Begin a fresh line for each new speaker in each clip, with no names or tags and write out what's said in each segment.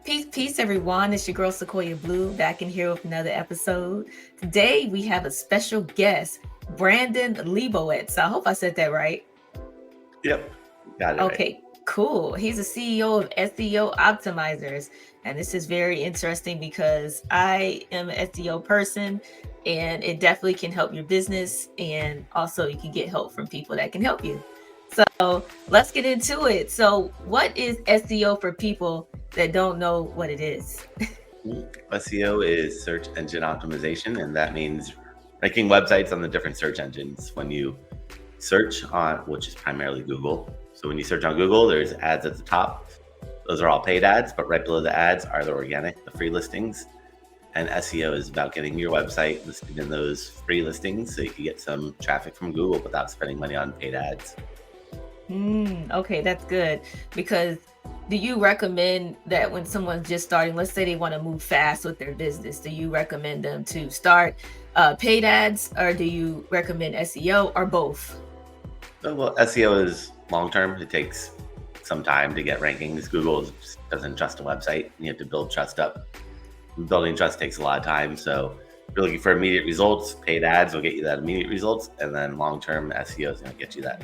Peace, everyone. It's your girl Sequoia Blue back in here with another episode. Today we have a special guest, Brandon Leibowitz. I hope I said that right.
Yep, got it right.
Okay, cool. He's the CEO of SEO Optimizers. And this is very interesting because I am an SEO person and it definitely can help your business. And also, you can get help from people that can help you. So let's get into it. So, what is SEO for people that don't know what it is?
SEO is search engine optimization, and that means ranking websites on the different search engines. When you search on, which is primarily Google. So when you search on Google, there's ads at the top. Those are all paid ads, but right below the ads are the organic, the free listings. And SEO is about getting your website listed in those free listings so you can get some traffic from Google without spending money on paid ads.
Okay, that's good. Because do you recommend that when someone's just starting, let's say they want to move fast with their business, do you recommend them to start paid ads, or do you recommend SEO, or both?
Well, SEO is long-term. It takes some time to get rankings. Google doesn't trust a website. You have to build trust up. Building trust takes a lot of time. So if you're looking for immediate results, paid ads will get you that immediate results. And then long-term SEO is going to get you that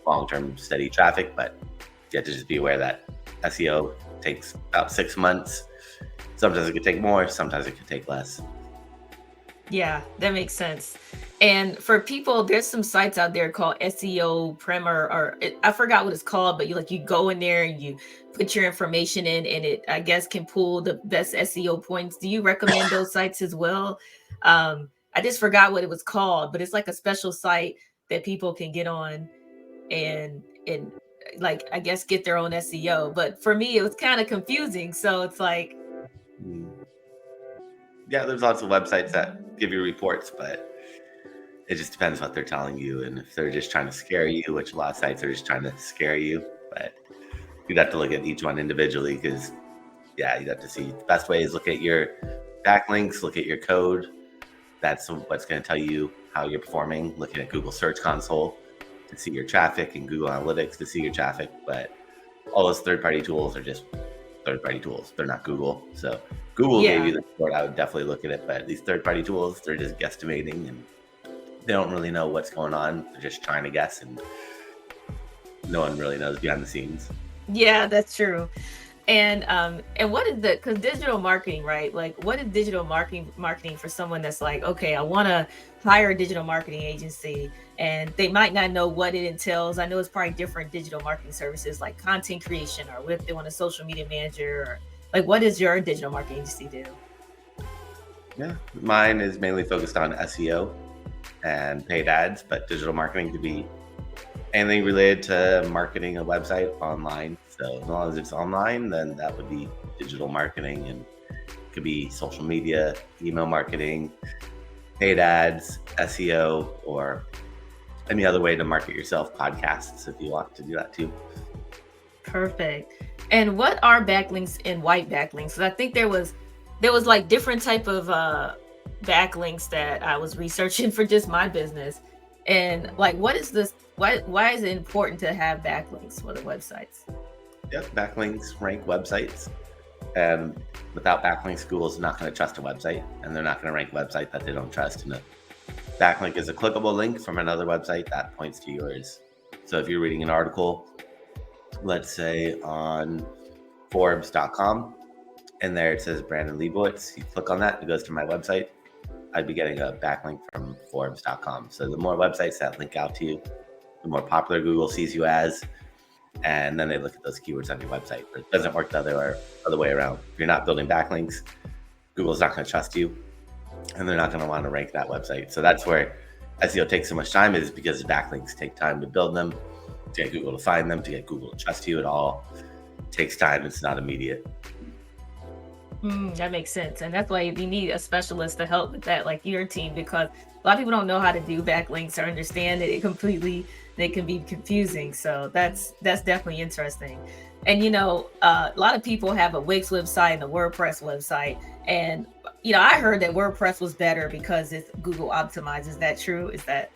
long-term steady traffic. But you have to just be aware that SEO takes about 6 months. Sometimes it could take more, sometimes it could take less.
Yeah, that makes sense. And for people, there's some sites out there called SEO Primer, or I forgot what it's called, but you go in there and you put your information in, and it, I guess, can pull the best SEO points. Do you recommend those sites as well? I just forgot what it was called, but it's like a special site that people can get on and like, I guess, get their own SEO. But for me, it was kind of confusing. So it's like,
Yeah, there's lots of websites that give you reports, but it just depends what they're telling you. And if they're just trying to scare you, which a lot of sites are just trying to scare you, but you'd have to look at each one individually because, yeah, you'd have to see. The best way is look at your backlinks, look at your code. That's what's going to tell you how you're performing. Looking at Google Search Console to see your traffic and Google Analytics to see your traffic. But all those third-party tools are just third-party tools. They're not Google. So Google gave you the report. I would definitely look at it. But these third-party tools, they're just guesstimating and they don't really know what's going on. They're just trying to guess, and no one really knows behind the scenes.
Yeah, that's true. And what is the, because digital marketing, right? Like, what is digital marketing for someone that's like, okay, I want to hire a digital marketing agency, and they might not know what it entails. I know it's probably different digital marketing services like content creation, or what if they want a social media manager, or like, what does your digital marketing agency do?
Yeah, mine is mainly focused on SEO and paid ads, but digital marketing could be anything related to marketing a website online. So as long as it's online, then that would be digital marketing, and it could be social media, email marketing, paid ads, SEO, or any other way to market yourself, podcasts if you want to do that too.
Perfect. And what are backlinks and white backlinks? So I think there was like different type of backlinks that I was researching for just my business. And like, what is this? Why is it important to have backlinks for the websites?
Yep, backlinks rank websites. And without backlinks, Google's not going to trust a website, and they're not going to rank a website that they don't trust. And a backlink is a clickable link from another website that points to yours. So if you're reading an article, let's say on Forbes.com, and there it says Brandon Leibowitz, you click on that, it goes to my website, I'd be getting a backlink from Forbes.com. So the more websites that link out to you, the more popular Google sees you as, and then they look at those keywords on your website. But it doesn't work the other way around. If you're not building backlinks, Google's not going to trust you, and they're not going to want to rank that website. So that's where SEO takes so much time, is because backlinks take time to build them, to get Google to find them, to get Google to trust you. It all takes time. It's not immediate.
That makes sense. And that's why you need a specialist to help with that, like your team, because a lot of people don't know how to do backlinks or understand it completely. They can be confusing. So that's definitely interesting. And, a lot of people have a Wix website and a WordPress website. And, I heard that WordPress was better because it's Google optimized. Is that true? Is that?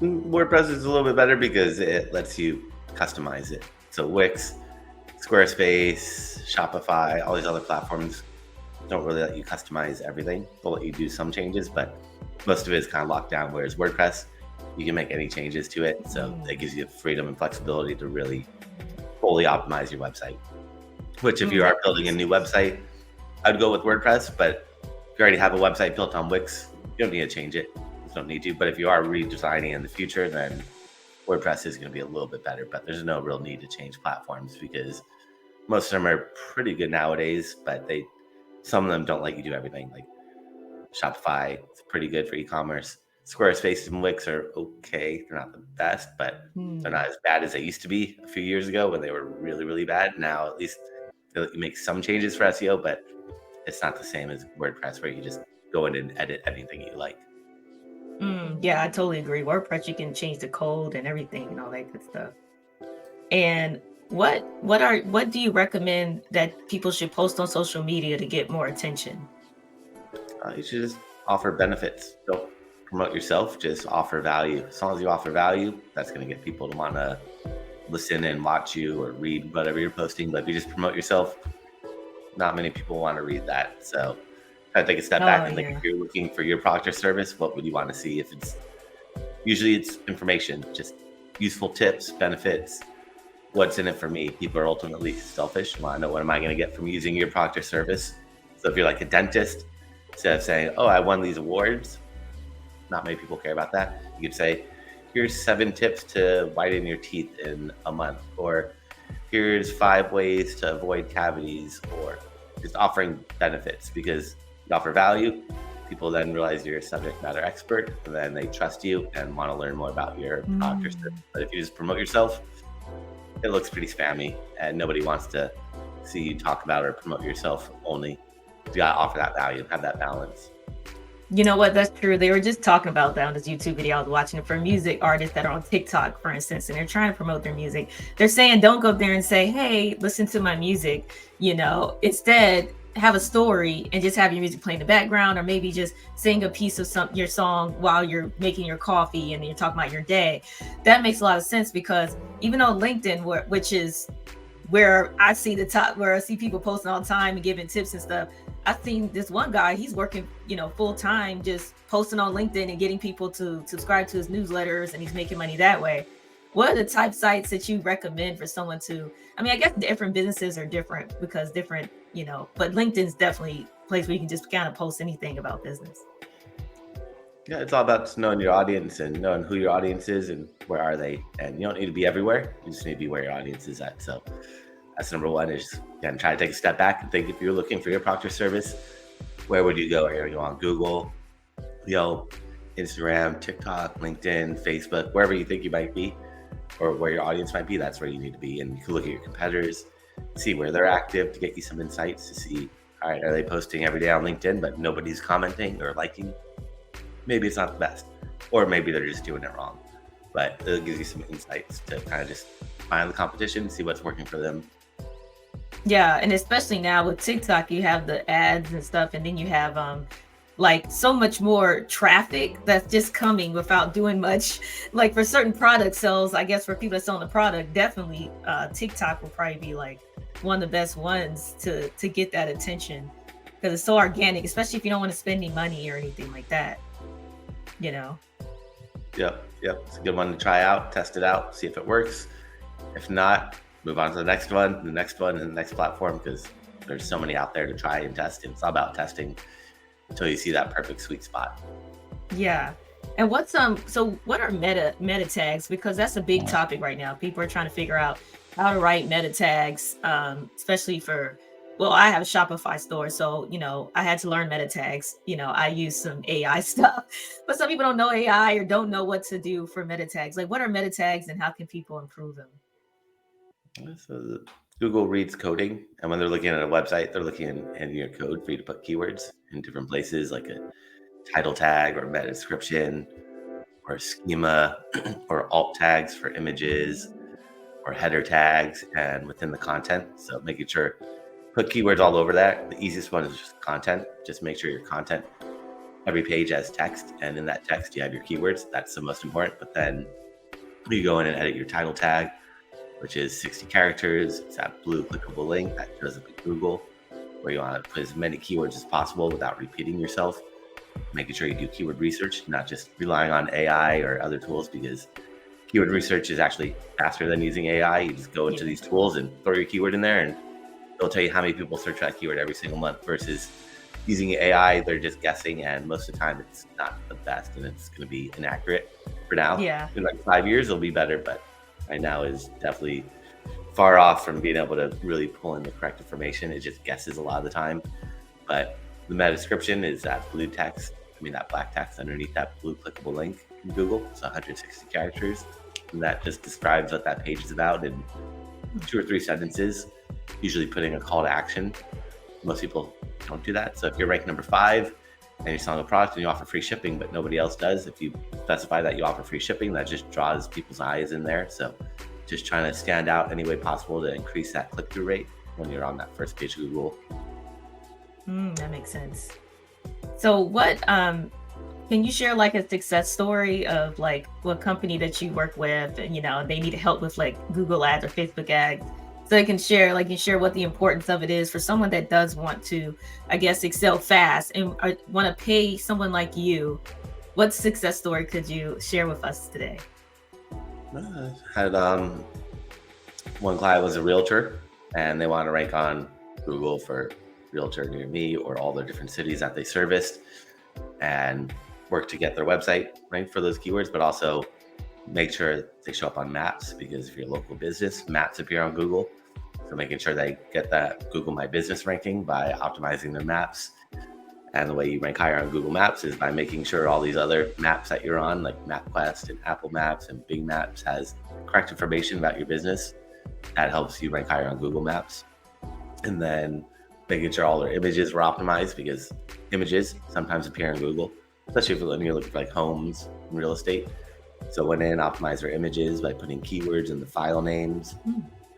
WordPress is a little bit better because it lets you customize it. So Wix, Squarespace, Shopify, all these other platforms don't really let you customize everything. They'll let you do some changes, but most of it is kind of locked down. Whereas WordPress, you can make any changes to it. So that gives you freedom and flexibility to really fully optimize your website. Which if you are building a new website, I'd go with WordPress, but if you already have a website built on Wix, you don't need to change it. You don't need to. But if you are redesigning in the future, then WordPress is going to be a little bit better. But there's no real need to change platforms because most of them are pretty good nowadays, but some of them don't let you do everything. Like Shopify, it's pretty good for e-commerce. Squarespace and Wix are okay. They're not the best, but they're not as bad as they used to be a few years ago when they were really, really bad. Now, at least they let you make some changes for SEO, but it's not the same as WordPress where you just go in and edit anything you like.
Yeah, I totally agree. WordPress, you can change the code and everything and all that good stuff. And what do you recommend that people should post on social media to get more attention?
You should just offer benefits. Don't promote yourself, just offer value. As long as you offer value, that's going to get people to want to listen and watch you or read whatever you're posting. But if you just promote yourself, not many people want to read that. So I take a step back and think if you're looking for your product or service, what would you want to see? If usually it's information, just useful tips, benefits, what's in it for me. People are ultimately selfish. Want to know what am I going to get from using your product or service? So if you're like a dentist, instead of saying, oh, I won these awards, not many people care about that. You could say, here's 7 tips to whiten your teeth in a month, or here's 5 ways to avoid cavities, or just offering benefits because you offer value. People then realize you're a subject matter expert, and then they trust you and want to learn more about your product or service. But if you just promote yourself, it looks pretty spammy, and nobody wants to see you talk about or promote yourself only. You got to offer that value, have that balance.
You know what? That's true. They were just talking about that on this YouTube video. I was watching it for music artists that are on TikTok, for instance, and they're trying to promote their music. They're saying, don't go there and say, hey, listen to my music. Instead, have a story and just have your music play in the background, or maybe just sing a piece of your song while you're making your coffee and you're talking about your day. That makes a lot of sense because even on LinkedIn, which is where I see where I see people posting all the time and giving tips and stuff. I've seen this one guy, he's working, full time, just posting on LinkedIn and getting people to subscribe to his newsletters, and he's making money that way. What are the type sites that you recommend for someone I guess different businesses are different because different, but LinkedIn's definitely a place where you can just kind of post anything about business.
Yeah, it's all about just knowing your audience and knowing who your audience is and where are they. And you don't need to be everywhere. You just need to be where your audience is at. So that's number one is, again, try to take a step back and think if you're looking for your product or service, where would you go? Are you on Google, Yelp, Instagram, TikTok, LinkedIn, Facebook, wherever you think you might be or where your audience might be, that's where you need to be. And you can look at your competitors, see where they're active to get you some insights to see, all right, are they posting every day on LinkedIn, but nobody's commenting or liking? Maybe it's not the best, or maybe they're just doing it wrong. But it gives you some insights to kind of just find the competition, see what's working for them.
Yeah, and especially now with TikTok, you have the ads and stuff, and then you have so much more traffic that's just coming without doing much. Like for certain product sales, I guess for people that sell the product, definitely TikTok will probably be like one of the best ones to get that attention because it's so organic, especially if you don't want to spend any money or anything like that. Yep.
It's a good one to try out, test it out, see if it works. If not, move on to the next one, and the next platform, because there's so many out there to try and test. And it's all about testing until you see that perfect sweet spot.
Yeah. And what are meta tags? Because that's a big topic right now. People are trying to figure out how to write meta tags, especially I have a Shopify store, so, I had to learn meta tags. I use some AI stuff, but some people don't know AI or don't know what to do for meta tags. Like, what are meta tags and how can people improve them?
So Google reads coding, and when they're looking at a website, they're looking in your code for you to put keywords in different places, like a title tag or meta description or a schema or alt tags for images or header tags and within the content. So making sure put keywords all over that. The easiest one is just content. Just make sure your content, every page has text, and in that text you have your keywords. That's the most important. But then you go in and edit your title tag, which is 60 characters. It's that blue clickable link that shows up in Google, where you want to put as many keywords as possible without repeating yourself, making sure you do keyword research, not just relying on AI or other tools, because keyword research is actually faster than using AI. You just go into these tools and throw your keyword in there, and it'll tell you how many people search that keyword every single month, versus using AI, they're just guessing, and most of the time it's not the best, and it's going to be inaccurate for now.
Yeah.
In like 5 years, it'll be better, but right now is definitely far off from being able to really pull in the correct information. It just guesses a lot of the time. But the meta description is that that black text underneath that blue clickable link in Google. It's 160 characters. And that just describes what that page is about in 2 or 3 sentences, usually putting a call to action. Most people don't do that. So if you're ranked number 5 and you're selling a product and you offer free shipping, but nobody else does, if you specify that you offer free shipping, that just draws people's eyes in there. So just trying to stand out any way possible to increase that click-through rate when you're on that first page of Google.
That makes sense. So what, can you share like a success story of like what company that you work with and, they need help with like Google ads or Facebook ads? So you can share what the importance of it is for someone that does want to, I guess, excel fast and want to pay someone like you. What success story could you share with us today?
I had one client was a realtor, and they wanted to rank on Google for realtor near me or all the different cities that they serviced, and work to get their website ranked for those keywords, but also make sure they show up on maps, because if you're a local business, maps appear on Google. So making sure they get that Google My Business ranking by optimizing their maps. And the way you rank higher on Google Maps is by making sure all these other maps that you're on, like MapQuest and Apple Maps and Bing Maps, has correct information about your business. That helps you rank higher on Google Maps. And then making sure all their images were optimized, because images sometimes appear in Google, especially if you're looking for like homes and real estate. So went in, optimized their images by putting keywords in the file names,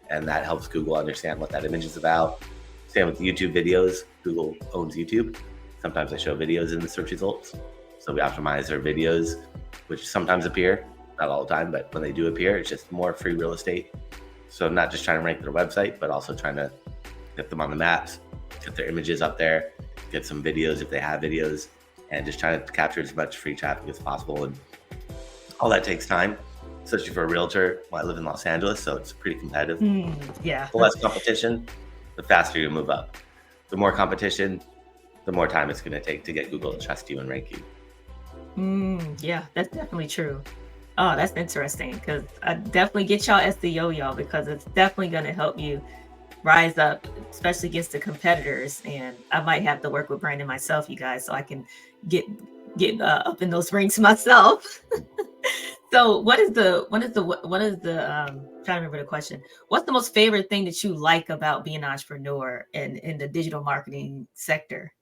and that helps Google understand what that image is about. Same with YouTube videos. Google owns YouTube. Sometimes I show videos in the search results. So we optimize their videos, which sometimes appear, not all the time, but when they do appear, it's just more free real estate. So not just trying to rank their website, but also trying to get them on the maps, get their images up there, get some videos if they have videos, and just trying to capture as much free traffic as possible. And all that takes time, especially for a realtor. Well, I live in Los Angeles, so it's pretty competitive.
Yeah.
The less competition, the faster you move up. The more competition, the more time it's going to take to get Google to trust you and rank you.
Yeah, that's definitely true. Oh, that's interesting, because I definitely get y'all SEO, y'all, because it's definitely going to help you rise up, especially against the competitors. And I might have to work with Brandon myself, you guys, so I can get up in those ranks myself. So trying to remember the question. What's the most favorite thing that you like about being an entrepreneur in the digital marketing sector?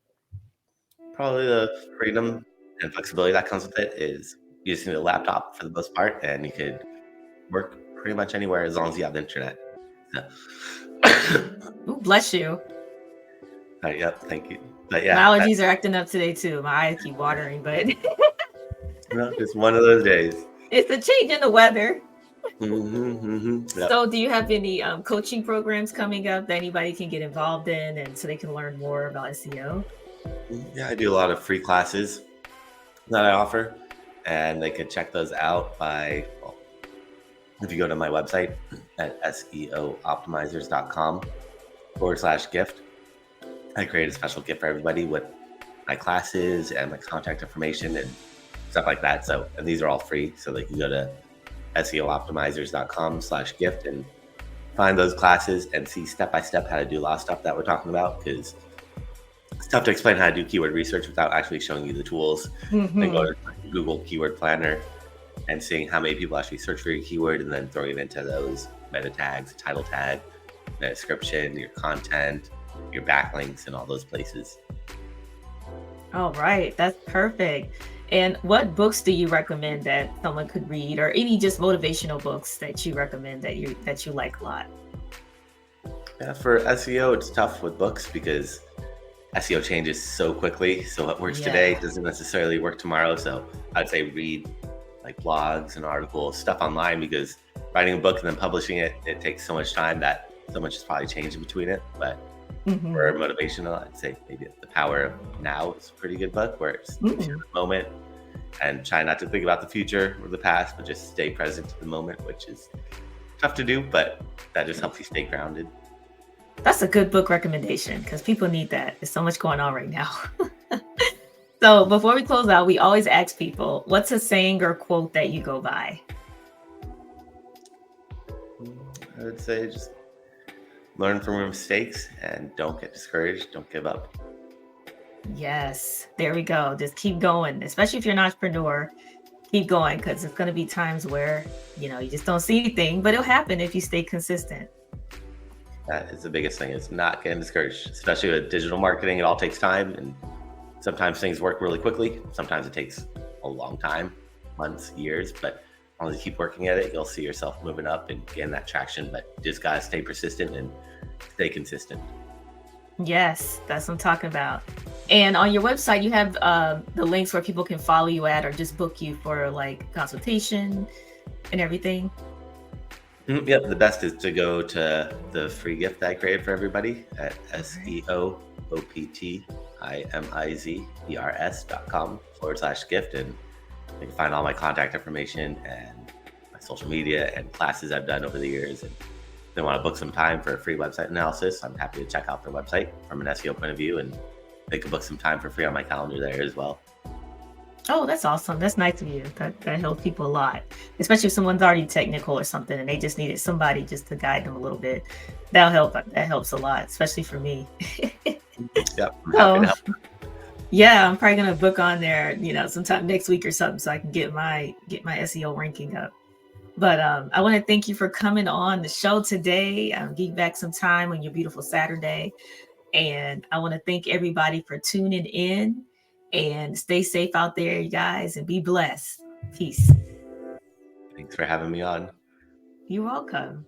Probably the freedom and flexibility that comes with it is using the laptop for the most part, and you could work pretty much anywhere as long as you have the internet.
Ooh, bless you.
Yep, thank you. But yeah,
My allergies are acting up today too. My eyes keep watering, but
it's one of those days.
It's a change in the weather.
Yep.
So do you have any coaching programs coming up that anybody can get involved in, and so they can learn more about SEO?
Yeah, I do a lot of free classes that I offer, and they can check those out if you go to my website at seooptimizers.com/gift. I create a special gift for everybody with my classes and my contact information and stuff like that. And these are all free, so they can go to seooptimizers.com/gift and find those classes and see step-by-step how to do a lot of stuff that we're talking about, because it's tough to explain how to do keyword research without actually showing you the tools. Then go to Google Keyword Planner and seeing how many people actually search for your keyword, and then throwing it into those meta tags, title tag, the description, your content, your backlinks, and all those places.
All right, that's perfect. And what books do you recommend that someone could read, or any just motivational books that you recommend that you like a lot?
Yeah, for SEO, it's tough with books because SEO changes so quickly. So what works today doesn't necessarily work tomorrow. So I'd say read like blogs and articles, stuff online, because writing a book and then publishing it, it takes so much time that so much has probably changed in between it. But for motivational, I'd say maybe The Power of Now is a pretty good book, where it's in the moment and try not to think about the future or the past, but just stay present to the moment, which is tough to do, but that just helps you stay grounded.
That's a good book recommendation because people need that. There's so much going on right now. So before we close out, we always ask people, what's a saying or quote that you go by?
I would say just learn from your mistakes and don't get discouraged. Don't give up.
Yes, there we go. Just keep going, especially if you're an entrepreneur. Keep going because it's going to be times where, you just don't see anything, but it'll happen if you stay consistent.
That is the biggest thing, is not getting discouraged, especially with digital marketing. It all takes time, and sometimes things work really quickly. Sometimes it takes a long time, months, years, but as long as you keep working at it, you'll see yourself moving up and getting that traction. But you just got to stay persistent and stay consistent.
Yes, that's what I'm talking about. And on your website, you have the links where people can follow you at or just book you for like consultation and everything.
Yep, the best is to go to the free gift that I created for everybody at SEOoptimizers.com/gift, and you can find all my contact information and my social media and classes I've done over the years. And if they want to book some time for a free website analysis, I'm happy to check out their website from an SEO point of view, and they can book some time for free on my calendar there as well.
Oh, that's awesome. That's nice of you. That helps people a lot, especially if someone's already technical or something and they just needed somebody just to guide them a little bit. That'll help. That helps a lot, especially for me.
Yep, I'm happy to help.
Yeah, I'm probably gonna book on there, sometime next week or something, so I can get my SEO ranking up. But I want to thank you for coming on the show today. Give back some time on your beautiful Saturday, and I want to thank everybody for tuning in. And stay safe out there, you guys, and be blessed. Peace.
Thanks for having me on.
You're welcome.